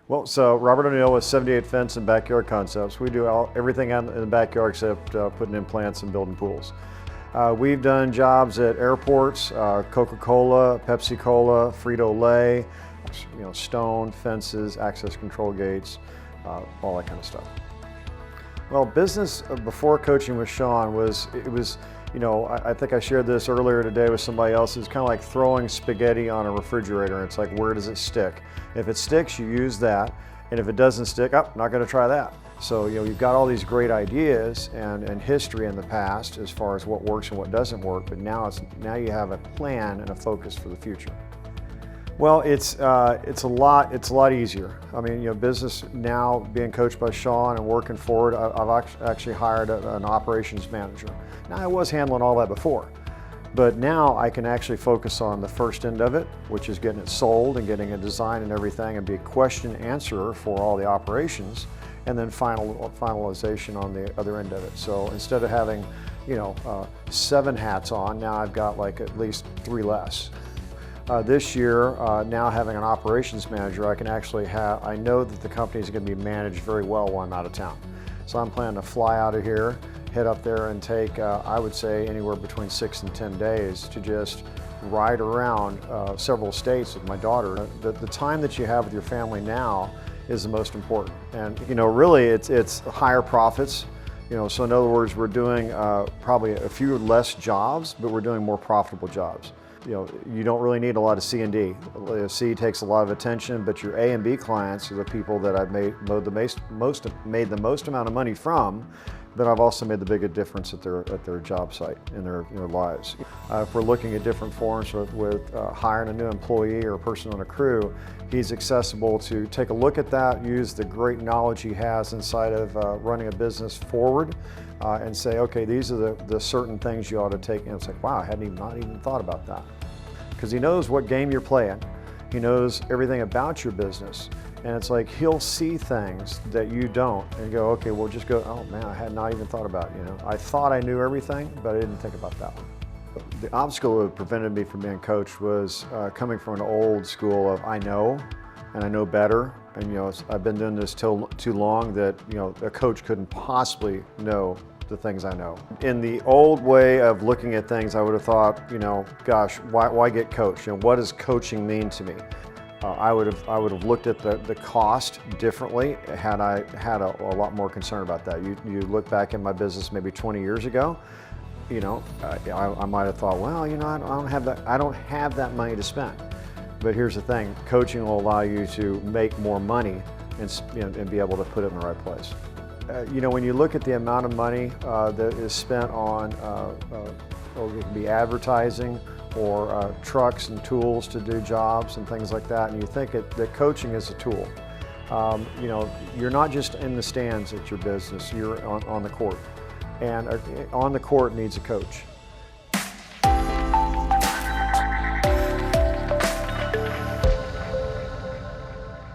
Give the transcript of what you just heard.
Well, so Robert O'Neill with 78 Fence and Backyard Concepts. We do everything in the backyard except putting in plants and building pools. We've done jobs at airports, Coca-Cola, Pepsi-Cola, Frito-Lay, stone, fences, access control gates, all that kind of stuff. Well, business before coaching with Sean I think I shared this earlier today with somebody else. It's kind of like throwing spaghetti on a refrigerator. It's like, where does it stick? If it sticks, you use that. And if it doesn't stick, not going to try that. So, you've got all these great ideas and history in the past as far as what works and what doesn't work, but now you have a plan and a focus for the future. Well, it's a lot easier. I mean, business now being coached by Sean and working forward, I've actually hired an operations manager. Now, I was handling all that before, but now I can actually focus on the first end of it, which is getting it sold and getting a design and everything, and be a question answerer for all the operations, and then finalization on the other end of it. So instead of having, 7 hats on, now I've got like at least 3 less. This year, now having an operations manager, I know that the company is going to be managed very well while I'm out of town. So I'm planning to fly out of here, head up there and take, I would say, anywhere between 6 and 10 days to just ride around several states with my daughter. The time that you have with your family now is the most important. And, really it's higher profits. So in other words, we're doing probably a few less jobs, but we're doing more profitable jobs. You don't really need a lot of C and D. C takes a lot of attention, but your A and B clients are the people that I've made the most amount of money from, but I've also made the biggest difference at their job site in their lives. If we're looking at different forms with hiring a new employee or a person on a crew, he's accessible to take a look at that, use the great knowledge he has inside of running a business forward, and say, okay, these are the certain things you ought to take. And it's like, wow, I hadn't not even thought about that. Because he knows what game you're playing. He knows everything about your business. And it's like, he'll see things that you don't and go, okay, well, just go, oh man, I had not even thought about it. I thought I knew everything, but I didn't think about that one. The obstacle that prevented me from being coached was coming from an old school of I know, and I know better. And I've been doing this too long that a coach couldn't possibly know the things I know. In the old way of looking at things, I would have thought, gosh, why get coached? What does coaching mean to me? I would have looked at the cost differently had I had a lot more concern about that. You look back in my business maybe 20 years ago, I might have thought, well, I don't have that money to spend. But here's the thing, coaching will allow you to make more money and be able to put it in the right place. When you look at the amount of money that is spent on, it can be advertising or trucks and tools to do jobs and things like that, and you think that coaching is a tool. You're not just in the stands at your business, you're on the court. And on the court needs a coach.